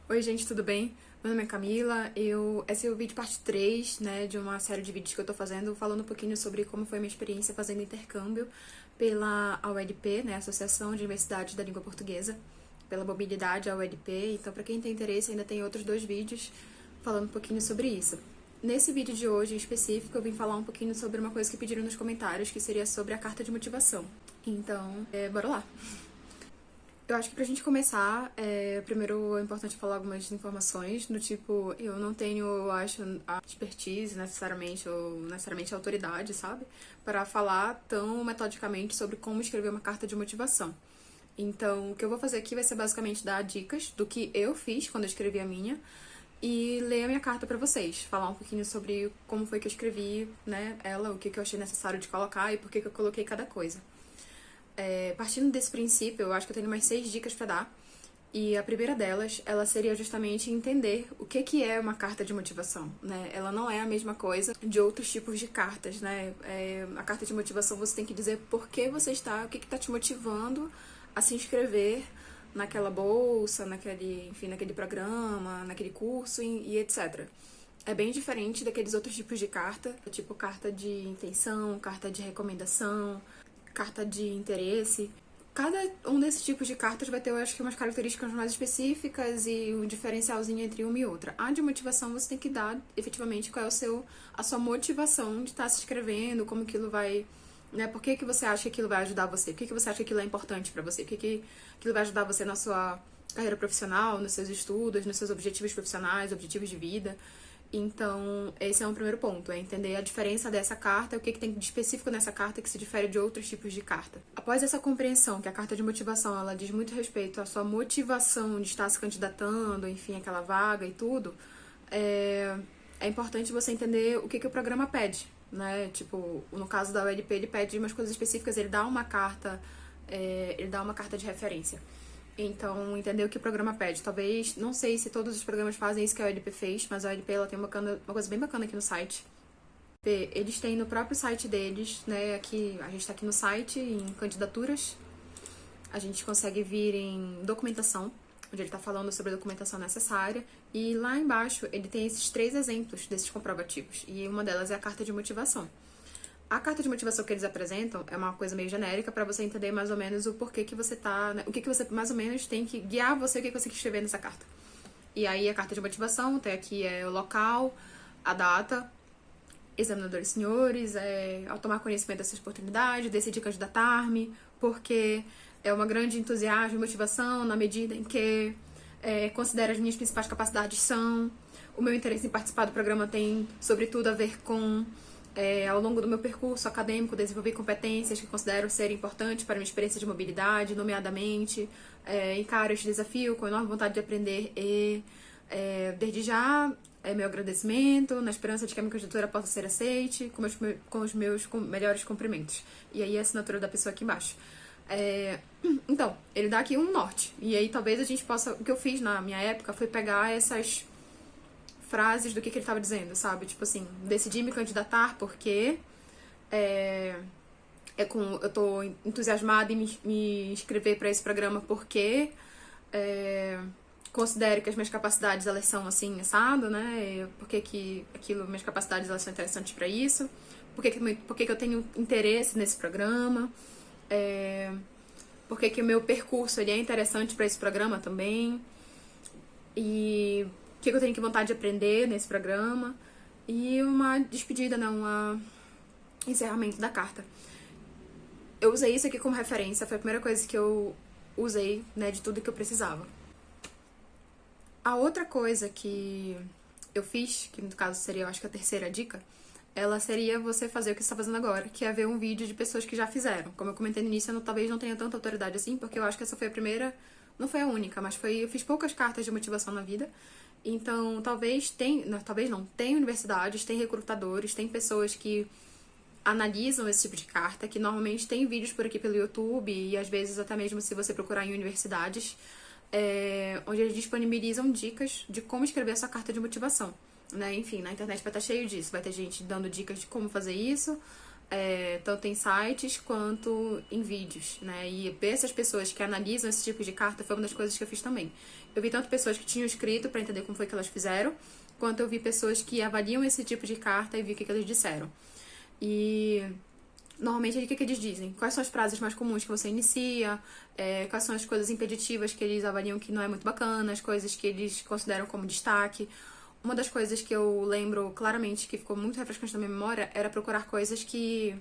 Oi, gente, tudo bem? Meu nome é Camila. Esse é o vídeo parte 3, né, de uma série de vídeos que eu tô fazendo, falando um pouquinho sobre como foi a minha experiência fazendo intercâmbio pela AUEDP, né, Associação de Universidades da Língua Portuguesa, pela mobilidade AUEDP. Então, para quem tem interesse, ainda tem outros 2 vídeos falando um pouquinho sobre isso. Nesse vídeo de hoje, em específico, eu vim falar um pouquinho sobre uma coisa que pediram nos comentários, que seria sobre a carta de motivação. Então, bora lá! Eu acho que pra gente começar, primeiro é importante falar algumas informações, do tipo, eu não tenho, eu acho, a expertise necessariamente, ou necessariamente a autoridade, sabe? Para falar tão metodicamente sobre como escrever uma carta de motivação. Então, o que eu vou fazer aqui vai ser basicamente dar dicas do que eu fiz quando eu escrevi a minha e ler a minha carta pra vocês. Falar um pouquinho sobre como foi que eu escrevi, né, ela, o que eu achei necessário de colocar e por que eu coloquei cada coisa. Partindo desse princípio, eu acho que eu tenho mais 6 dicas pra dar. E a primeira delas, ela seria justamente entender o que é uma carta de motivação, né? Ela não é a mesma coisa de outros tipos de cartas, né? A carta de motivação você tem que dizer por que você está, o que está te motivando a se inscrever naquela bolsa, naquele programa, naquele curso e etc. É bem diferente daqueles outros tipos de carta, tipo carta de intenção, carta de recomendação, carta de interesse. Cada um desses tipos de cartas vai ter, eu acho que, umas características mais específicas e um diferencialzinho entre uma e outra. A de motivação você tem que dar, efetivamente, qual é a sua motivação de estar se inscrevendo, como aquilo vai, né? Por que você acha que aquilo vai ajudar você? Por que você acha que aquilo é importante pra você? Por que aquilo vai ajudar você na sua carreira profissional, nos seus estudos, nos seus objetivos profissionais, objetivos de vida? Então, esse é um primeiro ponto, é entender a diferença dessa carta, o que tem de específico nessa carta que se difere de outros tipos de carta. Após essa compreensão que a carta de motivação, ela diz muito respeito à sua motivação de estar se candidatando, enfim, aquela vaga e tudo, é importante você entender o que o programa pede, né? Tipo, no caso da ULP, ele pede umas coisas específicas, ele dá uma carta de referência. Então, entender o que o programa pede. Talvez, não sei se todos os programas fazem isso que a OLP fez, mas a OLP ela tem uma coisa bem bacana aqui no site. Eles têm no próprio site deles, né? Aqui, a gente tá aqui no site, em candidaturas. A gente consegue vir em documentação, onde ele tá falando sobre a documentação necessária. E lá embaixo, ele tem esses 3 exemplos desses comprovativos. E uma delas é a carta de motivação. A carta de motivação que eles apresentam é uma coisa meio genérica para você entender mais ou menos o porquê que você tá, né? O que você mais ou menos tem que guiar você, o que você tem que escrever nessa carta. E aí a carta de motivação tem aqui o local, a data, examinadores senhores, ao tomar conhecimento dessa oportunidade, decidi candidatar-me, porque é uma grande entusiasmo e motivação na medida em que considero as minhas principais capacidades são, o meu interesse em participar do programa tem sobretudo a ver com ao longo do meu percurso acadêmico, desenvolvi competências que considero serem importantes para a minha experiência de mobilidade, nomeadamente, encaro este desafio com enorme vontade de aprender e, desde já, meu agradecimento, na esperança de que a minha candidatura possa ser aceite, com os meus melhores cumprimentos. E aí a assinatura da pessoa aqui embaixo. Então, ele dá aqui um norte. E aí talvez a gente possa... O que eu fiz na minha época foi pegar essas frases do que ele estava dizendo, sabe? Tipo assim, decidi me candidatar porque eu tô entusiasmada em me inscrever para esse programa porque considero que as minhas capacidades elas são assim, assado, né? Porque que minhas capacidades elas são interessantes para isso, porque que eu tenho interesse nesse programa, porque que o meu percurso ele é interessante para esse programa também, e o que eu tenho vontade de aprender nesse programa, e uma despedida, né? Um encerramento da carta. Eu usei isso aqui como referência, foi a primeira coisa que eu usei, né, de tudo que eu precisava. A outra coisa que eu fiz, que no caso seria, eu acho que a terceira dica, ela seria você fazer o que você está fazendo agora, que é ver um vídeo de pessoas que já fizeram. Como eu comentei no início, eu talvez não tenha tanta autoridade assim, porque eu acho que essa foi a primeira, não foi a única, mas eu fiz poucas cartas de motivação na vida. Então, talvez não, tem universidades, tem recrutadores, tem pessoas que analisam esse tipo de carta, que normalmente tem vídeos por aqui pelo YouTube, e às vezes até mesmo se você procurar em universidades, onde eles disponibilizam dicas de como escrever essa carta de motivação, né? Enfim, na internet vai estar cheio disso, vai ter gente dando dicas de como fazer isso, tanto em sites quanto em vídeos, né? E essas pessoas que analisam esse tipo de carta foi uma das coisas que eu fiz também. Eu vi tanto pessoas que tinham escrito para entender como foi que elas fizeram, quanto eu vi pessoas que avaliam esse tipo de carta e vi o que eles disseram. E normalmente, o que eles dizem? Quais são as frases mais comuns que você inicia? Quais são as coisas impeditivas que eles avaliam que não é muito bacana? As coisas que eles consideram como destaque? Uma das coisas que eu lembro claramente, que ficou muito refrescante na minha memória, era procurar coisas que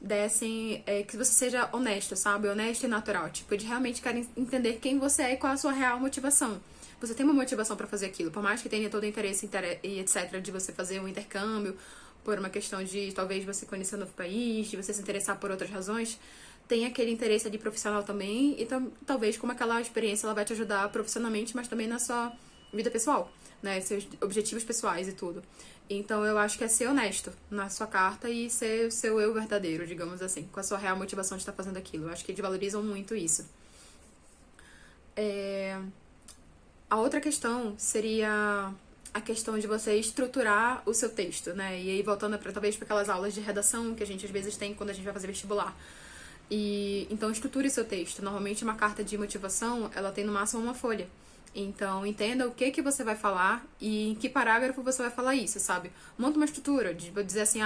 dessem... que você seja honesto, sabe? Honesto e natural. Tipo, de realmente querem entender quem você é e qual a sua real motivação. Você tem uma motivação pra fazer aquilo, por mais que tenha todo o interesse e etc. de você fazer um intercâmbio, por uma questão de talvez você conhecer um novo país, de você se interessar por outras razões, tem aquele interesse ali profissional também, e talvez como aquela experiência ela vai te ajudar profissionalmente, mas também na sua vida pessoal, né, seus objetivos pessoais e tudo. Então eu acho que é ser honesto na sua carta e ser o seu eu verdadeiro, digamos assim, com a sua real motivação de estar fazendo aquilo. Eu acho que eles valorizam muito isso. A outra questão seria a questão de você estruturar o seu texto, né? E aí voltando talvez para aquelas aulas de redação que a gente às vezes tem quando a gente vai fazer vestibular. E então estruture seu texto. Normalmente uma carta de motivação, ela tem no máximo uma folha. Então entenda o que você vai falar e em que parágrafo você vai falar isso, sabe? Monta uma estrutura, vou dizer assim,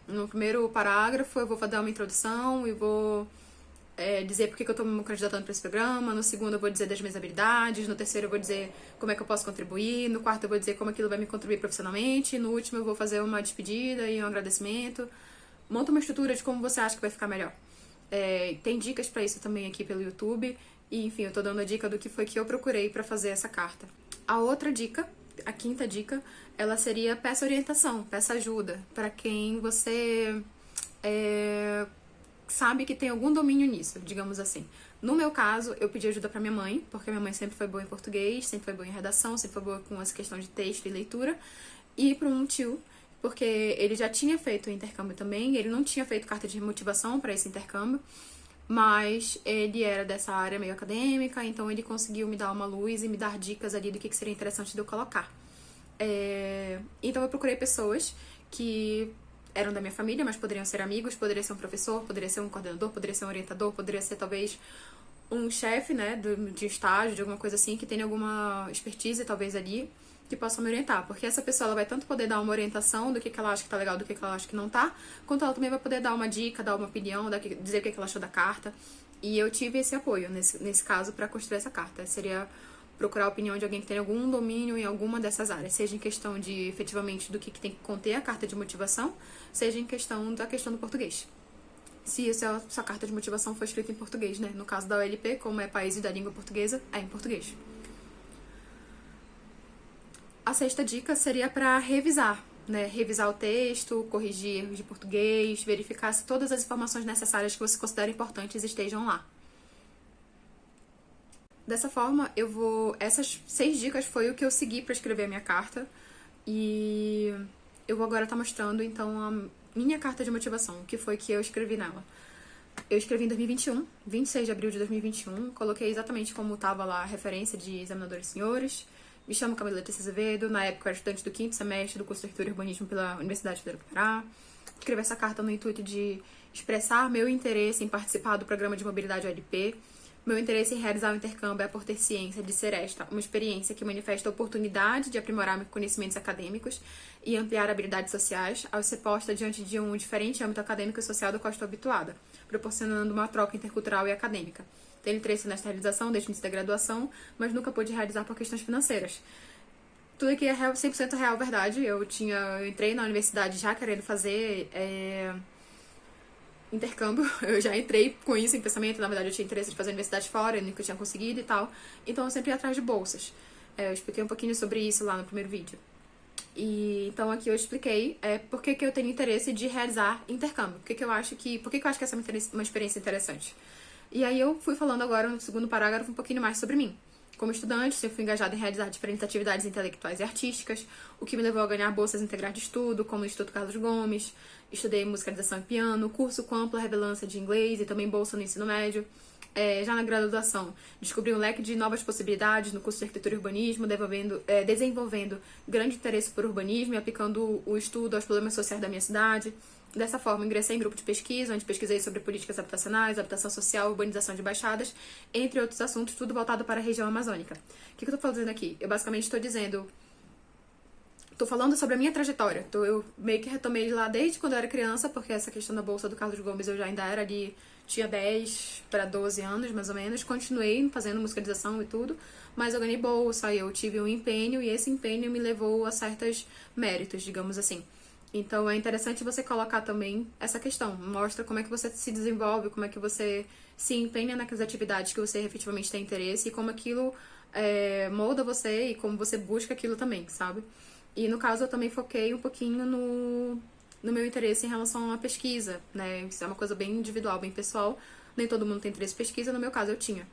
no primeiro parágrafo eu vou dar uma introdução e vou dizer por que eu estou me candidatando para esse programa, no segundo eu vou dizer das minhas habilidades, no terceiro eu vou dizer como é que eu posso contribuir, no quarto eu vou dizer como aquilo vai me contribuir profissionalmente, no último eu vou fazer uma despedida e um agradecimento. Monta uma estrutura de como você acha que vai ficar melhor. Tem dicas para isso também aqui pelo YouTube, e enfim, eu tô dando a dica do que foi que eu procurei para fazer essa carta. A outra dica, a quinta dica, ela seria peça orientação, peça ajuda, para quem você sabe que tem algum domínio nisso, digamos assim. No meu caso, eu pedi ajuda pra minha mãe, porque minha mãe sempre foi boa em português, sempre foi boa em redação, sempre foi boa com essa questão de texto e leitura. E para um tio, porque ele já tinha feito o intercâmbio também, ele não tinha feito carta de motivação para esse intercâmbio, mas ele era dessa área meio acadêmica, então ele conseguiu me dar uma luz e me dar dicas ali do que seria interessante de eu colocar. Então eu procurei pessoas que eram da minha família, mas poderiam ser amigos, poderia ser um professor, poderia ser um coordenador, poderia ser um orientador, poderia ser talvez um chefe, né, de estágio, de alguma coisa assim, que tenha alguma expertise talvez ali, que possa me orientar, porque essa pessoa ela vai tanto poder dar uma orientação do que ela acha que tá legal, do que ela acha que não tá, quanto ela também vai poder dar uma dica, dar uma opinião, dizer o que ela achou da carta. E eu tive esse apoio nesse caso para construir essa carta. Seria procurar a opinião de alguém que tem algum domínio em alguma dessas áreas, seja em questão de efetivamente do que tem que conter a carta de motivação, seja em questão da questão do português. Se a sua carta de motivação for escrita em português, né? No caso da OLP, como é país da língua portuguesa, é em português. A sexta dica seria para revisar, né? Revisar o texto, corrigir erros de português, verificar se todas as informações necessárias que você considera importantes estejam lá. Dessa forma, essas 6 dicas foi o que eu segui para escrever a minha carta. E eu vou agora estar mostrando, então, a minha carta de motivação, o que foi que eu escrevi nela. Eu escrevi em 2021, 26 de abril de 2021, coloquei exatamente como estava lá a referência de examinadores senhores. Me chamo Camila Letícia Azevedo, na época eu era estudante do 5º semestre do curso de Arquitetura e Urbanismo pela Universidade Federal do Pará. Escrevi essa carta no intuito de expressar meu interesse em participar do programa de mobilidade OLP. Meu interesse em realizar o intercâmbio é por ter ciência de ser esta uma experiência que manifesta a oportunidade de aprimorar meus conhecimentos acadêmicos e ampliar habilidades sociais ao ser posta diante de um diferente âmbito acadêmico e social do qual estou habituada, proporcionando uma troca intercultural e acadêmica. Tenho interesse nesta realização desde o início da graduação, mas nunca pude realizar por questões financeiras. Tudo aqui é 100% real, verdade. Eu entrei na universidade já querendo fazer intercâmbio, eu já entrei com isso em pensamento, na verdade eu tinha interesse de fazer universidade fora, eu nunca tinha conseguido e tal, então eu sempre ia atrás de bolsas. Eu expliquei um pouquinho sobre isso lá no primeiro vídeo. E então aqui eu expliquei por que eu tenho interesse de realizar intercâmbio, por que eu acho que essa é uma experiência interessante. E aí eu fui falando agora no segundo parágrafo um pouquinho mais sobre mim. Como estudante, eu fui engajada em realizar diferentes atividades intelectuais e artísticas, o que me levou a ganhar bolsas integrais de estudo, como o Instituto Carlos Gomes. Estudei musicalização e piano, curso com ampla relevância de inglês e também bolsa no ensino médio. Já na graduação, descobri um leque de novas possibilidades no curso de Arquitetura e Urbanismo, desenvolvendo grande interesse por urbanismo e aplicando o estudo aos problemas sociais da minha cidade. Dessa forma, ingressei em grupo de pesquisa, onde pesquisei sobre políticas habitacionais, habitação social, urbanização de baixadas, entre outros assuntos, tudo voltado para a região amazônica. O que eu tô fazendo aqui? Eu basicamente estou dizendo... Tô falando sobre a minha trajetória. Então, eu meio que retomei de lá desde quando eu era criança, porque essa questão da bolsa do Carlos Gomes eu já ainda era ali, tinha 10 para 12 anos, mais ou menos. Continuei fazendo musicalização e tudo, mas eu ganhei bolsa, eu tive um empenho, e esse empenho me levou a certos méritos, digamos assim. Então, é interessante você colocar também essa questão. Mostra como é que você se desenvolve, como é que você se empenha naquelas atividades que você efetivamente tem interesse, e como aquilo molda você e como você busca aquilo também, sabe? E no caso eu também foquei um pouquinho no meu interesse em relação à pesquisa, né? Isso é uma coisa bem individual, bem pessoal. Nem todo mundo tem interesse em pesquisa, no meu caso eu tinha.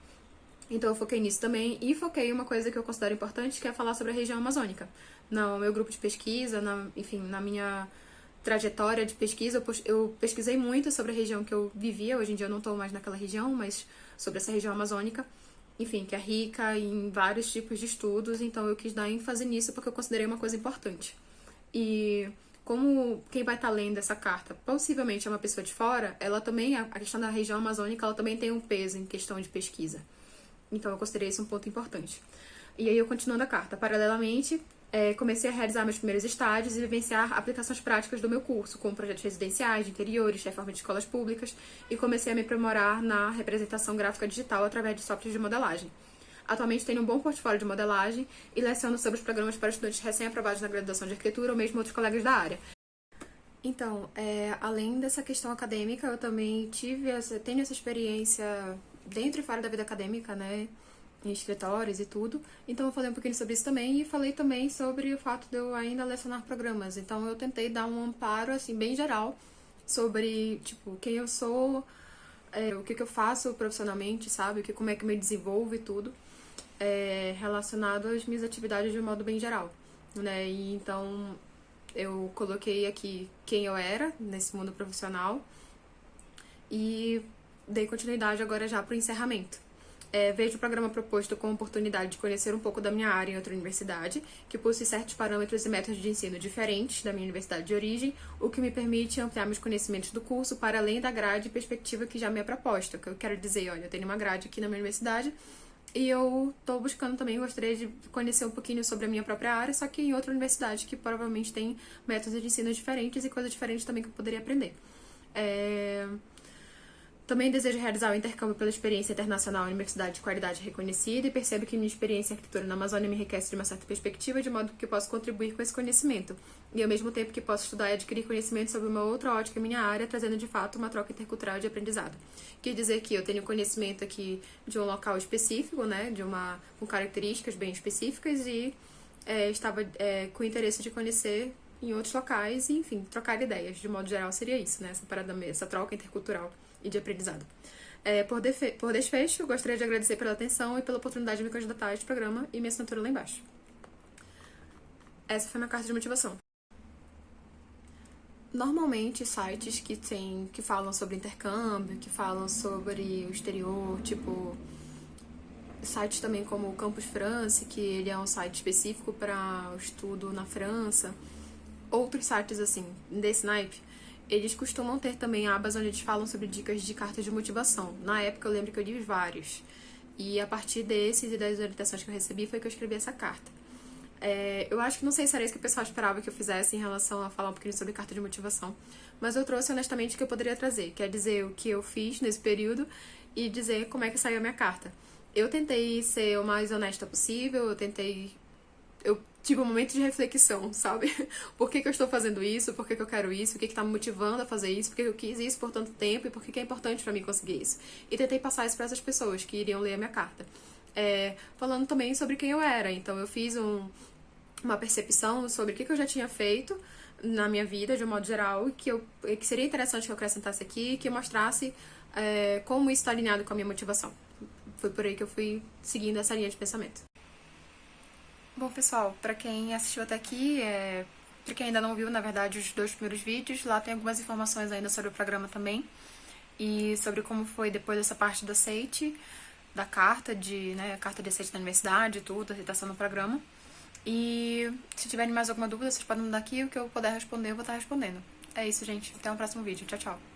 Então eu foquei nisso também e foquei em uma coisa que eu considero importante, que é falar sobre a região amazônica. No meu grupo de pesquisa, enfim, na minha trajetória de pesquisa, eu pesquisei muito sobre a região que eu vivia. Hoje em dia eu não estou mais naquela região, mas sobre essa região amazônica, enfim, que é rica em vários tipos de estudos, então eu quis dar ênfase nisso porque eu considerei uma coisa importante. E como quem vai estar lendo essa carta possivelmente é uma pessoa de fora, ela também, a questão da região amazônica, ela também tem um peso em questão de pesquisa. Então eu considerei esse um ponto importante. E aí eu continuando a carta, paralelamente, comecei a realizar meus primeiros estágios e vivenciar aplicações práticas do meu curso, como projetos residenciais, de interiores, reforma de escolas públicas, e comecei a me aprimorar na representação gráfica digital através de softwares de modelagem. Atualmente tenho um bom portfólio de modelagem e leciono sobre os programas para estudantes recém-aprovados na graduação de arquitetura ou mesmo outros colegas da área. Então, além dessa questão acadêmica, eu também tenho essa experiência dentro e fora da vida acadêmica, né? Em escritórios e tudo. Então eu falei um pouquinho sobre isso também e falei também sobre o fato de eu ainda lecionar programas. Então eu tentei dar um amparo, assim, bem geral sobre, tipo, quem eu sou, o que eu faço profissionalmente, sabe? Como é que eu me desenvolvo e tudo, relacionado às minhas atividades de um modo bem geral, né? E então eu coloquei aqui quem eu era nesse mundo profissional e dei continuidade agora já para o encerramento. Vejo o programa proposto com a oportunidade de conhecer um pouco da minha área em outra universidade, que possui certos parâmetros e métodos de ensino diferentes da minha universidade de origem, o que me permite ampliar meus conhecimentos do curso para além da grade e perspectiva que já me é proposta. O que eu quero dizer, olha, eu tenho uma grade aqui na minha universidade e eu estou buscando também, gostaria de conhecer um pouquinho sobre a minha própria área, só que em outra universidade que provavelmente tem métodos de ensino diferentes e coisas diferentes também que eu poderia aprender. Também desejo realizar o intercâmbio pela experiência internacional em universidade de qualidade reconhecida e percebo que minha experiência em arquitetura na Amazônia me enriquece de uma certa perspectiva, de modo que posso contribuir com esse conhecimento. E ao mesmo tempo que posso estudar e adquirir conhecimento sobre uma outra ótica em minha área, trazendo de fato uma troca intercultural de aprendizado. Quer dizer que eu tenho conhecimento aqui de um local específico, né, com características bem específicas e estava com interesse de conhecer em outros locais e, enfim, trocar ideias. De modo geral seria isso, né, essa troca intercultural e de aprendizado. Por desfecho, gostaria de agradecer pela atenção e pela oportunidade de me candidatar a este programa e minha assinatura lá embaixo. Essa foi minha carta de motivação. Normalmente, sites que falam sobre intercâmbio, que falam sobre o exterior, tipo sites também como o Campus France, que ele é um site específico para o estudo na França, outros sites assim, desse naipe, eles costumam ter também abas onde eles falam sobre dicas de cartas de motivação. Na época eu lembro que eu li vários. E a partir desses e das orientações que eu recebi foi que eu escrevi essa carta. Eu acho que não sei se era isso que o pessoal esperava que eu fizesse em relação a falar um pouquinho sobre carta de motivação. Mas eu trouxe honestamente o que eu poderia trazer. Quer dizer, o que eu fiz nesse período e dizer como é que saiu a minha carta. Eu tentei ser o mais honesta possível, eu tive um momento de reflexão, sabe? Por que eu estou fazendo isso? Por que eu quero isso? O que está me motivando a fazer isso? Por que eu quis isso por tanto tempo? E por que é importante para mim conseguir isso? E tentei passar isso para essas pessoas que iriam ler a minha carta. Falando também sobre quem eu era. Então, eu fiz uma percepção sobre o que eu já tinha feito na minha vida, de um modo geral, e que seria interessante que eu acrescentasse aqui e que eu mostrasse como isso está alinhado com a minha motivação. Foi por aí que eu fui seguindo essa linha de pensamento. Bom, pessoal, pra quem assistiu até aqui, pra quem ainda não viu, na verdade, os 2 primeiros vídeos, lá tem algumas informações ainda sobre o programa também, e sobre como foi depois dessa parte do aceite, da carta carta de aceite da universidade, tudo, a aceitação no programa. E se tiverem mais alguma dúvida, vocês podem mandar aqui, o que eu puder responder, eu vou estar respondendo. É isso, gente. Até o próximo vídeo. Tchau, tchau.